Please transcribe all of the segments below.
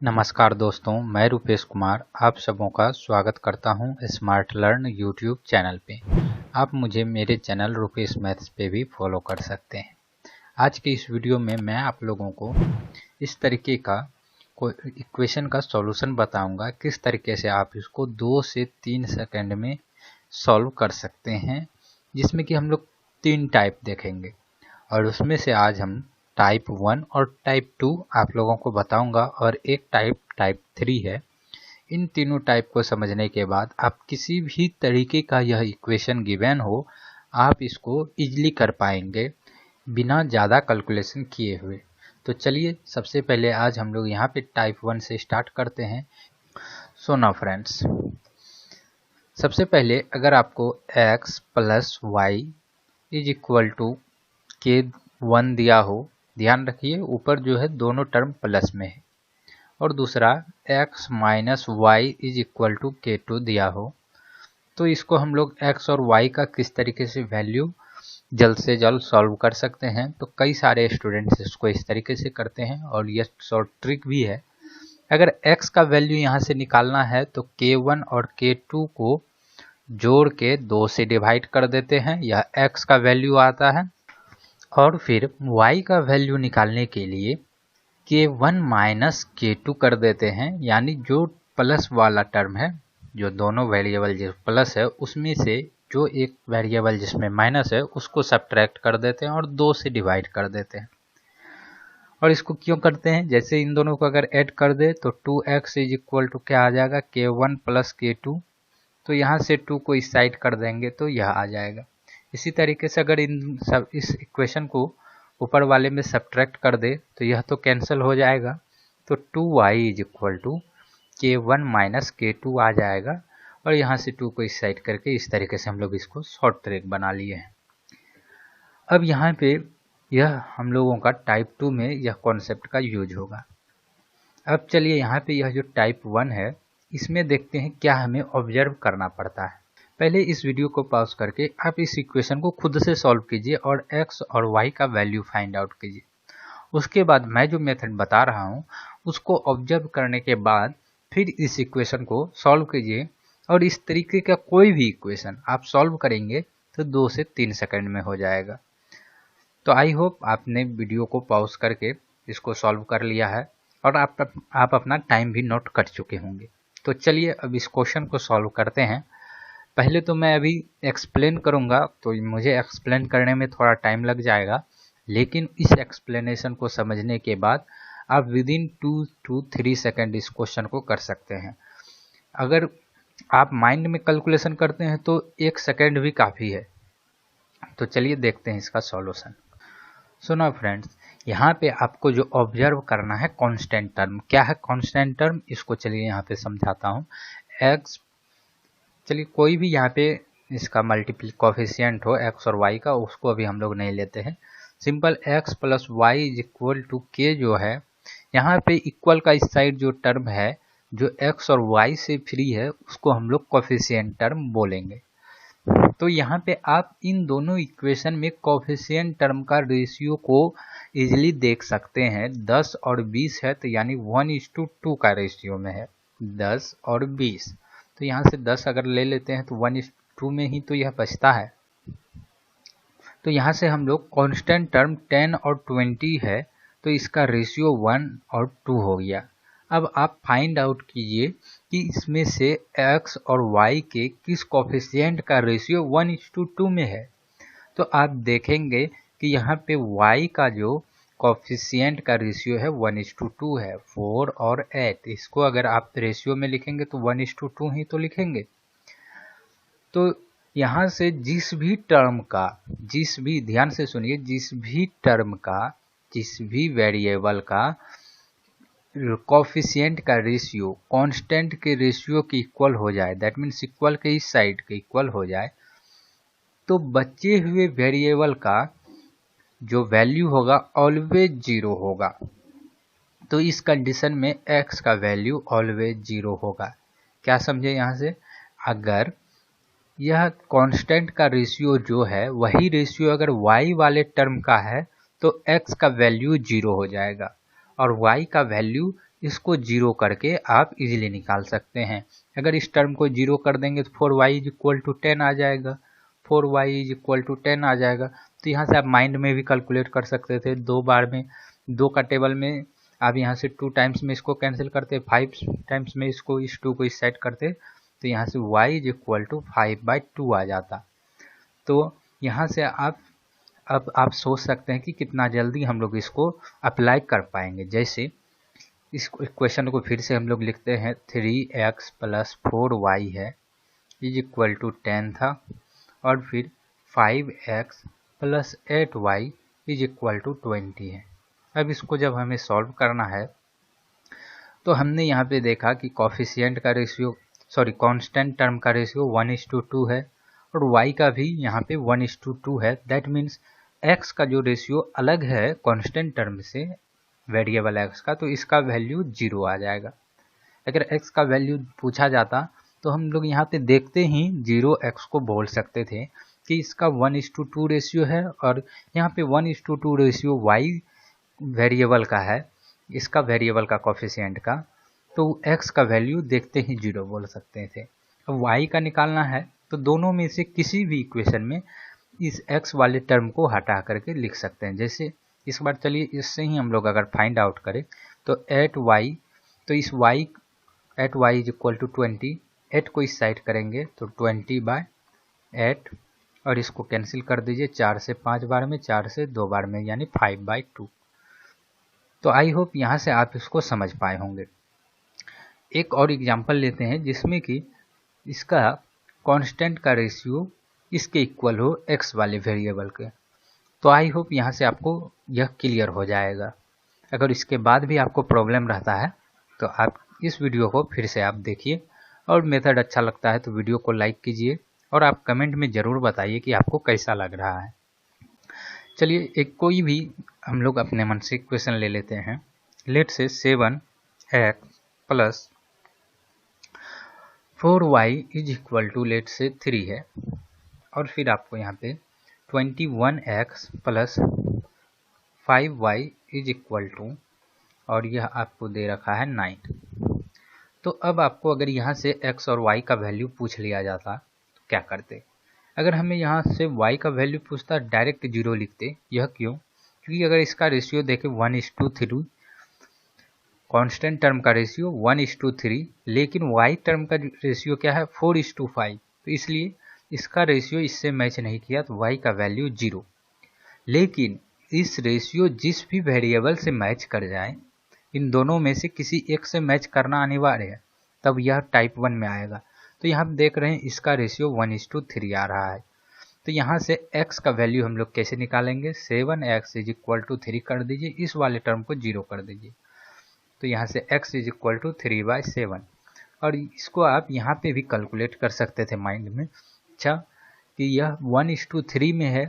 नमस्कार दोस्तों, मैं रूपेश कुमार आप सबों का स्वागत करता हूं स्मार्ट लर्न यूट्यूब चैनल पे। आप मुझे मेरे चैनल रूपेश मैथ्स पे भी फॉलो कर सकते हैं। आज के इस वीडियो में मैं आप लोगों को इस तरीके का कोई इक्वेशन का सॉल्यूशन बताऊंगा, किस तरीके से आप इसको 2 से 3 सेकंड में सॉल्व कर सकते हैं, जिसमें कि हम लोग 3 टाइप देखेंगे और उसमें से आज हम टाइप 1 और टाइप 2 आप लोगों को बताऊंगा और एक टाइप 3 है। इन तीनों टाइप को समझने के बाद आप किसी भी तरीके का यह इक्वेशन गिवन हो, आप इसको इजीली कर पाएंगे बिना ज़्यादा कैलकुलेशन किए हुए। तो चलिए सबसे पहले आज हम लोग यहाँ पे टाइप 1 से स्टार्ट करते हैं। सो नाउ फ्रेंड्स, सबसे पहले अगर आपको x plus Y is equal to K 1 दिया हो, ध्यान रखिए ऊपर जो है दोनों टर्म प्लस में है, और दूसरा x minus Y is equal to K 2 दिया हो, तो इसको हम लोग x और y का किस तरीके से वैल्यू जल्द से जल्द सॉल्व कर सकते हैं। तो कई सारे स्टूडेंट्स इसको इस तरीके से करते हैं और यह शॉर्ट ट्रिक भी है। अगर x का वैल्यू यहाँ से निकालना है तो k1 और k2 को जोड़ के 2 से डिवाइड कर देते हैं, यह x का वैल्यू आता है। और फिर y का वैल्यू निकालने के लिए k1 माइनस k2 कर देते हैं, यानी जो प्लस वाला टर्म है, जो दोनों वेरिएबल जो प्लस है उसमें से जो एक वेरिएबल जिसमें माइनस है उसको सब्ट्रैक्ट कर देते हैं और 2 से डिवाइड कर देते हैं। और इसको क्यों करते हैं, जैसे इन दोनों को अगर ऐड कर दे तो 2x इज इक्वल टू क्या आ जाएगा, k1 प्लस k2। तो यहाँ से 2 को इस साइड कर देंगे तो यह आ जाएगा। इसी तरीके से अगर इन सब इस इक्वेशन को ऊपर वाले में सब्ट्रैक्ट कर दे तो यह तो कैंसिल हो जाएगा, तो 2y is equal to k1 minus k2 आ जाएगा। और यहाँ से 2 को इस साइड करके इस तरीके से हम लोग इसको शॉर्ट ट्रिक बना लिए हैं। अब यहाँ पे यह हम लोगों का टाइप 2 में यह कॉन्सेप्ट का यूज होगा। अब चलिए यहाँ पे यह जो टाइप 1 है इसमें देखते हैं क्या हमें ऑब्जर्व करना पड़ता है। पहले इस वीडियो को पॉज करके आप इस इक्वेशन को खुद से सॉल्व कीजिए और x और y का वैल्यू फाइंड आउट कीजिए। उसके बाद मैं जो मेथड बता रहा हूँ उसको ऑब्जर्व करने के बाद फिर इस इक्वेशन को सॉल्व कीजिए, और इस तरीके का कोई भी इक्वेशन आप सॉल्व करेंगे तो 2 से 3 सेकंड में हो जाएगा। तो आई होप आपने वीडियो को पॉज करके इसको सॉल्व कर लिया है और आप अपना टाइम भी नोट कर चुके होंगे। तो चलिए अब इस क्वेश्चन को सॉल्व करते हैं। पहले तो मैं अभी एक्सप्लेन करूंगा, तो मुझे एक्सप्लेन करने में थोड़ा टाइम लग जाएगा, लेकिन इस एक्सप्लेनेशन को समझने के बाद आप विद इन 2 to 3 सेकंड इस क्वेश्चन को कर सकते हैं। अगर आप माइंड में कैलकुलेशन करते हैं तो 1 सेकंड भी काफ़ी है। तो चलिए देखते हैं इसका सॉल्यूशन। सो नाउ फ्रेंड्स, यहाँ पे आपको जो ऑब्जर्व करना है कांस्टेंट टर्म। क्या है कांस्टेंट टर्म, इसको चलिए यहाँ पे समझाता हूँ। x, चलिए कोई भी यहाँ पे इसका मल्टीपल कोफिशिएंट हो x और y का, उसको अभी हम लोग नहीं लेते हैं। Simple x plus Y is equal to k जो है, यहाँ पे इक्वल का इस साइड जो टर्म है जो x और y से फ्री है उसको हम लोग कोफिशिएंट टर्म बोलेंगे। तो यहाँ पे आप इन दोनों इक्वेशन में कोफिशिएंट टर्म का रेशियो को इजीली देख सकते हैं। 10 और 20 है तो यानी 1:2 का रेशियो में है 10 और 20। तो यहाँ से 10 अगर ले लेते हैं तो 1:2 में ही तो यह बचता है। तो यहाँ से हम लोग कांस्टेंट टर्म 10 और 20 है तो इसका रेशियो 1 और 2 हो गया। अब आप फाइंड आउट कीजिए कि इसमें से x और y के किस कोफिशिएंट का रेशियो 1:2 में है। तो आप देखेंगे कि यहाँ पे y का जो कोफिशिएंट का रेशियो है 1:2 है, 4 और 8। इसको अगर आप रेशियो में लिखेंगे तो 1:2 ही तो लिखेंगे। तो यहाँ से जिस भी टर्म का, ध्यान से सुनिए, जिस भी टर्म का, जिस भी वेरिएबल का कोफिशिएंट का रेशियो कांस्टेंट के रेशियो के इक्वल हो जाए, दैट मीन्स इक्वल के इस साइड के इक्वल हो जाए, तो बचे हुए वेरिएबल का जो वैल्यू होगा ऑलवेज 0 होगा। तो इस कंडीशन में x का वैल्यू ऑलवेज 0 होगा। क्या समझे यहाँ से, अगर यह कांस्टेंट का रेशियो जो है वही रेशियो अगर y वाले टर्म का है तो x का वैल्यू 0 हो जाएगा और y का वैल्यू इसको जीरो करके आप इजीली निकाल सकते हैं। अगर इस टर्म को जीरो कर देंगे तो 4y इज इक्वल टू 10 आ जाएगा, 4y इज इक्वल टू 10 आ जाएगा। तो यहाँ से आप माइंड में भी कैलकुलेट कर सकते थे, 2 बार में 2 का टेबल में आप यहाँ से 2 टाइम्स में इसको कैंसिल करते, 5 टाइम्स में इसको इस 2 को इस साइड करते, तो यहाँ से y इज इक्वल टू 5/2 आ जाता। तो यहाँ से अब आप सोच सकते हैं कि कितना जल्दी हम लोग इसको अप्लाई कर पाएंगे। जैसे इस इक्वेशन को फिर से हम लोग लिखते हैं, 3x प्लस 4y है इज इक्वल टू 10 था, और फिर 5x plus 8y is equal to 20 है। अब इसको जब हमें सॉल्व करना है तो हमने यहाँ पे देखा कि कॉफिशिएंट का रेशियो कांस्टेंट टर्म का रेशियो 1:2 है और y का भी यहाँ पे 1:2 है। दैट मीन्स x का जो रेशियो अलग है कांस्टेंट टर्म से, वेरिएबल x का, तो इसका वैल्यू 0 आ जाएगा। अगर x का वैल्यू पूछा जाता तो हम लोग यहाँ पे देखते ही 0x को बोल सकते थे कि इसका 1:2 रेशियो है, और यहाँ पे 1:2 रेशियो y वेरिएबल का है, इसका वेरिएबल का कॉफिशिएंट का, तो x का वैल्यू देखते ही 0 बोल सकते थे। अब y का निकालना है तो दोनों में से किसी भी इक्वेशन में इस x वाले टर्म को हटा करके लिख सकते हैं। जैसे इस बार चलिए इससे ही हम लोग अगर फाइंड आउट करें तो 8y, तो इस y 8y is equal to 20, 8 को इस साइड करेंगे तो 20/8, और इसको कैंसिल कर दीजिए 4 से 5 बार में, 4 से 2 बार में, यानी 5/2। तो आई होप यहाँ से आप इसको समझ पाए होंगे। एक और एग्जांपल लेते हैं जिसमें कि इसका कांस्टेंट का रेशियो इसके इक्वल हो x वाले वेरिएबल के। तो आई होप यहाँ से आपको यह क्लियर हो जाएगा। अगर इसके बाद भी आपको प्रॉब्लम रहता है तो आप इस वीडियो को फिर से आप देखिए, और मेथड अच्छा लगता है तो वीडियो को लाइक कीजिए, और आप कमेंट में ज़रूर बताइए कि आपको कैसा लग रहा है। चलिए एक कोई भी हम लोग अपने मन से क्वेश्चन ले लेते हैं। Let say 7x plus 4y is equal to let say 3 है, और फिर आपको यहाँ पे 21x plus 5y is equal to, और यह आपको दे रखा है 9। तो अब आपको अगर यहाँ से x और y का वैल्यू पूछ लिया जाता तो क्या करते? अगर हमें यहाँ से y का वैल्यू पूछता डायरेक्ट 0 लिखते। यह क्यों? क्योंकि अगर इसका रेशियो देखें 1:3, कांस्टेंट टर्म का रेशियो 1:3, लेकिन y टर्म का रेशियो क्या है 4:5, तो इसलिए इसका रेशियो इससे मैच नहीं किया, तो y का वैल्यू 0। लेकिन इस रेशियो जिस भी वेरिएबल से मैच कर जाए, इन दोनों में से किसी एक से मैच करना अनिवार्य है, तब यह टाइप 1 में आएगा। तो यहाँ हम देख रहे हैं इसका रेशियो 1:3 आ रहा है। तो यहाँ से x का वैल्यू हम लोग कैसे निकालेंगे? 7x इज इक्वल टू 3 कर दीजिए, इस वाले टर्म को 0 कर दीजिए, तो यहाँ से x इज इक्वल टू 3/7। और इसको आप यहाँ पे भी कैलकुलेट कर सकते थे माइंड में, अच्छा कि यह 1:3 में है,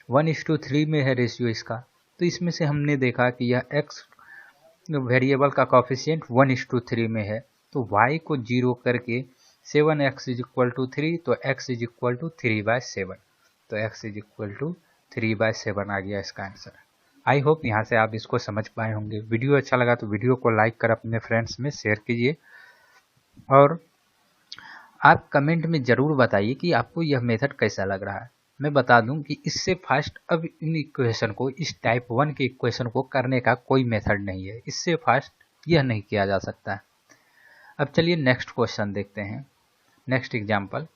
1:3 में है रेशियो इसका, तो इसमें से हमने देखा कि यह x वेरिएबल का कॉफिशिएंट 1:3 में है, तो y को 0 करके 7x इज इक्वल टू 3, तो x इज इक्वल टू 3/7, तो x इज इक्वल टू 3/7 आ गया इसका आंसर। आई होप यहाँ से आप इसको समझ पाए होंगे। वीडियो अच्छा लगा तो वीडियो को लाइक कर अपने फ्रेंड्स में शेयर कीजिए, और आप कमेंट में ज़रूर बताइए कि आपको यह मेथड कैसा लग रहा है। मैं बता दूं कि इससे फास्ट अब इन इक्वेशन को, इस टाइप 1 के इक्वेशन को करने का कोई मेथड नहीं है, इससे फास्ट यह नहीं किया जा सकता है। अब चलिए नेक्स्ट क्वेश्चन देखते हैं, नेक्स्ट एग्जाम्पल।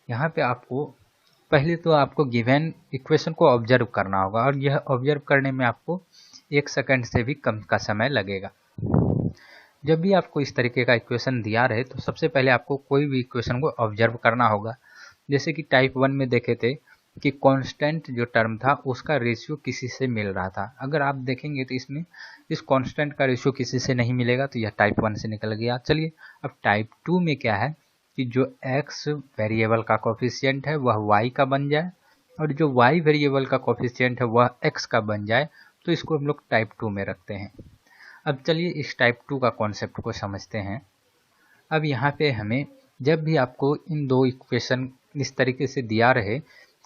यहाँ पे आपको पहले तो आपको गिवन इक्वेशन को ऑब्जर्व करना होगा, और यह ऑब्जर्व करने में आपको 1 सेकंड से भी कम का समय लगेगा। जब भी आपको इस तरीके का इक्वेशन दिया रहे तो सबसे पहले आपको कोई भी इक्वेशन को ऑब्जर्व करना होगा। जैसे कि टाइप 1 में देखे थे कि कांस्टेंट जो टर्म था उसका रेशियो किसी से मिल रहा था। अगर आप देखेंगे तो इसमें इस कांस्टेंट का रेशियो किसी से नहीं मिलेगा, तो यह टाइप 1 से निकल गया। चलिए अब टाइप 2 में क्या है कि जो x वेरिएबल का कोफिशिएंट है वह y का बन जाए, और जो y वेरिएबल का कोफिशिएंट है वह x का बन जाए, तो इसको हम लोग टाइप 2 में रखते हैं। अब चलिए इस टाइप 2 का कॉन्सेप्ट को समझते हैं। अब यहाँ पे हमें जब भी आपको इन दो इक्वेशन इस तरीके से दिया रहे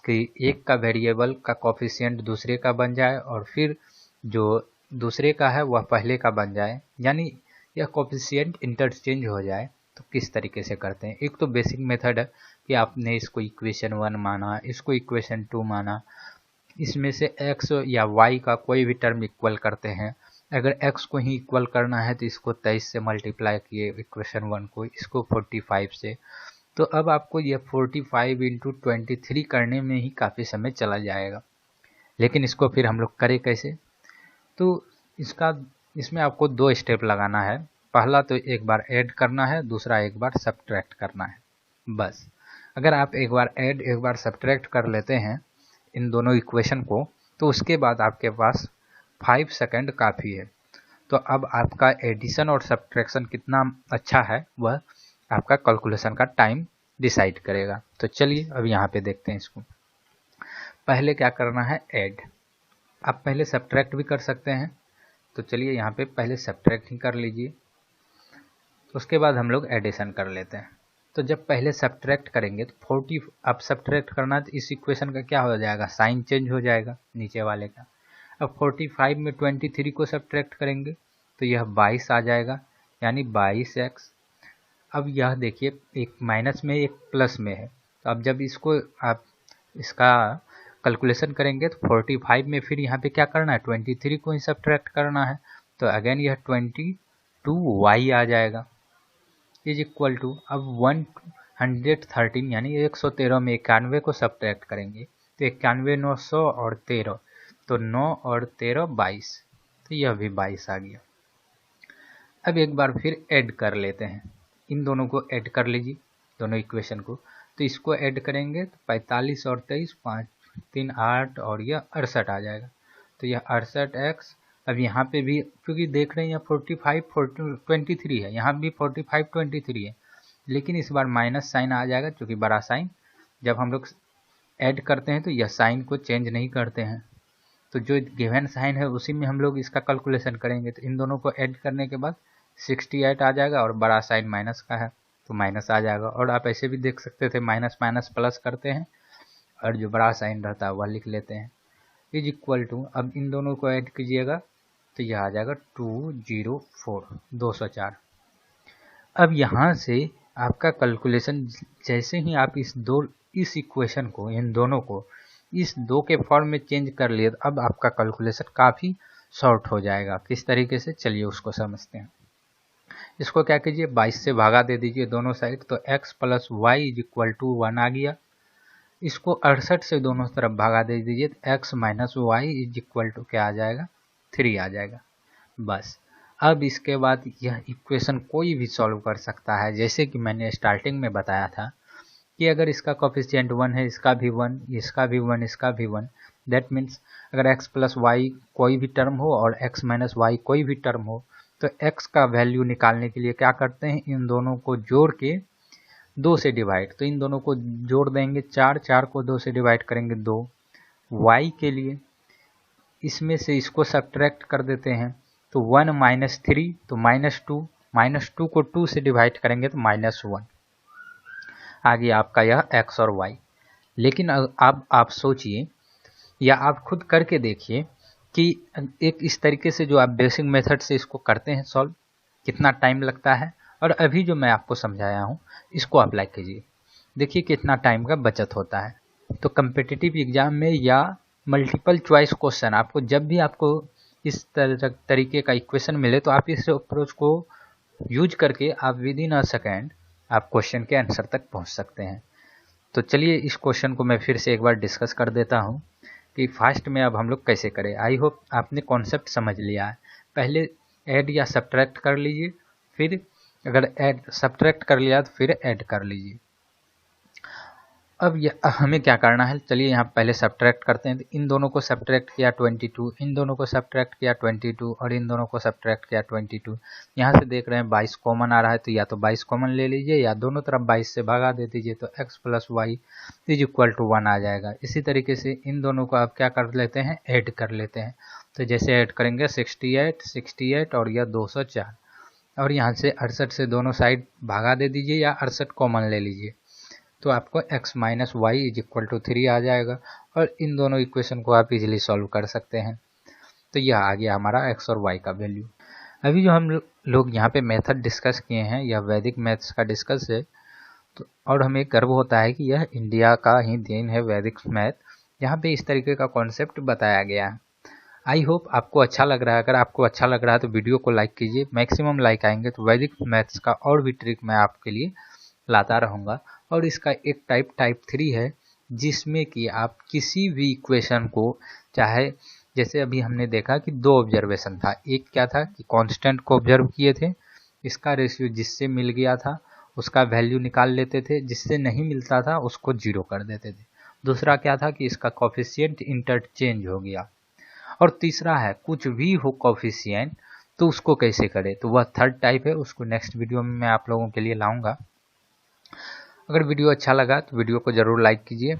कि एक का वेरिएबल का कोफिशिएंट दूसरे का बन जाए, और फिर जो दूसरे का है वह पहले का बन जाए, यानी यह कोफिशिएंट इंटरचेंज हो जाए। तो किस तरीके से करते हैं? एक तो बेसिक मेथड है कि आपने इसको इक्वेशन 1 माना, इसको इक्वेशन 2 माना, इसमें से x या y का कोई भी टर्म इक्वल करते हैं। अगर x को ही इक्वल करना है तो इसको 23 से मल्टीप्लाई किए इक्वेशन 1 को, इसको 45 से। तो अब आपको यह 45 इंटू 23 करने में ही काफ़ी समय चला जाएगा। लेकिन इसको फिर हम लोग करें कैसे? तो इसमें आपको 2 स्टेप लगाना है। पहला तो एक बार ऐड करना है, दूसरा एक बार सब्ट्रैक्ट करना है, बस। अगर आप एक बार ऐड एक बार सब्ट्रैक्ट कर लेते हैं इन दोनों इक्वेशन को, तो उसके बाद आपके पास 5 सेकंड काफ़ी है। तो अब आपका एडिशन और सब्ट्रैक्शन कितना अच्छा है वह आपका कैलकुलेशन का टाइम डिसाइड करेगा। तो चलिए अब यहाँ पे देखते हैं इसको। पहले क्या करना है? ऐड। आप पहले सब्ट्रैक्ट भी कर सकते हैं, तो चलिए यहाँ पे पहले सब्ट्रैक्ट ही कर लीजिए, उसके बाद हम लोग एडिशन कर लेते हैं। तो जब पहले सब्ट्रैक्ट करेंगे तो 40 अब सब्ट्रैक्ट करना, तो इस इक्वेशन का क्या हो जाएगा? साइन चेंज हो जाएगा नीचे वाले का। अब 45 में 23 को सब्ट्रैक्ट करेंगे तो यह 22 आ जाएगा, यानी 22x। अब यह देखिए, एक माइनस में एक प्लस में है, तो अब जब इसको आप इसका कैलकुलेशन करेंगे तो 45 में फिर यहाँ पे क्या करना है? 23 को ही सब्ट्रैक्ट करना है। तो अगेन यह 22y आ जाएगा इज इक्वल टू, अब 113 यानी 113 में 91 को सब्ट्रैक्ट करेंगे तो 91 900 और 13, तो 9 और 13 22, तो यह भी 22 आ गया। अब एक बार फिर ऐड कर लेते हैं, इन दोनों को ऐड कर लीजिए, दोनों इक्वेशन को। तो इसको ऐड करेंगे तो 45 और 23, 5 3 8 और यह 68 आ जाएगा। तो यह 68x। अब यहाँ पे भी क्योंकि देख रहे हैं यहाँ 45 23 है, यहाँ भी 45 23 है, लेकिन इस बार माइनस साइन आ जाएगा क्योंकि बड़ा साइन जब हम लोग ऐड करते हैं तो यह साइन को चेंज नहीं करते हैं। तो जो गिवन साइन है उसी में हम लोग इसका कैलकुलेशन करेंगे। तो इन दोनों को ऐड करने के बाद 68 आ जाएगा और बड़ा साइन माइनस का है तो माइनस आ जाएगा। और आप ऐसे भी देख सकते थे, माइनस माइनस प्लस करते हैं और जो बड़ा साइन रहता है वह लिख लेते हैं इज इक्वल टू। अब इन दोनों को ऐड कीजिएगा तो यह आ जाएगा 204। अब यहाँ से आपका कैलकुलेशन जैसे ही आप इस इक्वेशन को, इन दोनों को इस 2 के फॉर्म में चेंज कर लिए, तो अब आपका कैलकुलेशन काफ़ी शॉर्ट हो जाएगा। किस तरीके से, चलिए उसको समझते हैं। इसको क्या कीजिए, 22 से भागा दे दीजिए दोनों साइड, तो x plus Y is equal to 1 आ गया। इसको 68 से दोनों तरफ भागा दे दीजिए तो x minus Y is equal to क्या आ जाएगा? 3 आ जाएगा, बस। अब इसके बाद यह इक्वेशन कोई भी सॉल्व कर सकता है। जैसे कि मैंने स्टार्टिंग में बताया था कि अगर इसका कोफिशिएंट 1 है, इसका भी 1, इसका भी 1, इसका भी 1, दैट मीन्स अगर x प्लस वाई कोई भी टर्म हो और x माइनस वाई कोई भी टर्म हो, तो x का वैल्यू निकालने के लिए क्या करते हैं? इन दोनों को जोड़ के 2 से डिवाइड, तो इन दोनों को जोड़ देंगे 4, 4 को 2 से डिवाइड करेंगे 2। y के लिए इसमें से इसको सब्ट्रैक्ट कर देते हैं, तो 1 माइनस 3, तो -2 को 2 से डिवाइड करेंगे तो -1 आ गया आपका यह x और y। लेकिन अब आप सोचिए या आप खुद करके देखिए कि एक इस तरीके से जो आप बेसिक मेथड से इसको करते हैं सॉल्व, कितना टाइम लगता है, और अभी जो मैं आपको समझाया हूँ इसको अप्लाई कीजिए, देखिए कितना टाइम का बचत होता है। तो कम्पिटिटिव एग्जाम में या मल्टीपल चॉइस क्वेश्चन आपको जब भी आपको इस तरीके का इक्वेशन मिले, तो आप इस अप्रोच को यूज करके आप विद इन अ सेकेंड आप क्वेश्चन के आंसर तक पहुंच सकते हैं। तो चलिए इस क्वेश्चन को मैं फिर से एक बार डिस्कस कर देता हूं कि फास्ट में अब हम लोग कैसे करें। आई होप आपने कॉन्सेप्ट समझ लिया है। पहले ऐड या सब्ट्रैक्ट कर लीजिए, फिर अगर ऐड सब्ट्रैक्ट कर लिया तो फिर ऐड कर लीजिए। अब हमें क्या करना है, चलिए यहाँ पहले सब्ट्रैक्ट करते हैं। तो इन दोनों को सब्ट्रैक्ट किया 22, इन दोनों को सब्ट्रैक्ट किया 22 और इन दोनों को सब्ट्रैक्ट किया 22। यहाँ से देख रहे हैं 22 कॉमन आ रहा है, तो या तो 22 कॉमन ले लीजिए या दोनों तरफ 22 से भगा दे दीजिए, तो x plus Y is equal to 1 आ जाएगा। इसी तरीके से इन दोनों को आप क्या कर लेते हैं, ऐड कर लेते हैं। तो जैसे ऐड करेंगे 68 और यह 204, और यहाँ से 68 से दोनों साइड भागा दे दीजिए या 68 कॉमन ले लीजिए, तो आपको x minus Y is equal to 3 आ जाएगा। और इन दोनों इक्वेशन को आप इजीली सॉल्व कर सकते हैं। तो यह आ गया हमारा x और y का वैल्यू। अभी जो हम लोग यहाँ पे मेथड डिस्कस किए हैं यह वैदिक मैथ्स का डिस्कस है, तो और हमें गर्व होता है कि यह इंडिया का ही देन है वैदिक मैथ। यहाँ पे इस तरीके का कॉन्सेप्ट बताया गया है। आई होप आपको अच्छा लग रहा है। अगर आपको अच्छा लग रहा है तो वीडियो को लाइक कीजिए, मैक्सिमम लाइक आएंगे तो वैदिक मैथ्स का और भी ट्रिक मैं आपके लिए लाता रहूँगा। और इसका एक टाइप 3 है, जिसमें कि आप किसी भी इक्वेशन को, चाहे जैसे अभी हमने देखा कि 2 ऑब्जर्वेशन था, एक क्या था कि कांस्टेंट को ऑब्जर्व किए थे, इसका रेशियो जिससे मिल गया था उसका वैल्यू निकाल लेते थे, जिससे नहीं मिलता था उसको 0 कर देते थे। दूसरा क्या था कि इसका कोफिशिएंट इंटरचेंज हो गया। और तीसरा है कुछ भी हो कोफिशिएंट तो उसको कैसे करें, तो वह थर्ड टाइप है, उसको नेक्स्ट वीडियो में मैं आप लोगों के लिए लाऊंगा। अगर वीडियो अच्छा लगा तो वीडियो को ज़रूर लाइक कीजिए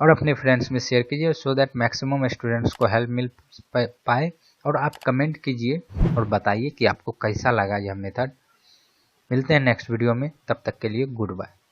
और अपने फ्रेंड्स में शेयर कीजिए, सो दैट मैक्सिमम स्टूडेंट्स को हेल्प मिल पाए। और आप कमेंट कीजिए और बताइए कि आपको कैसा लगा यह मेथड। मिलते हैं नेक्स्ट वीडियो में, तब तक के लिए गुड बाय।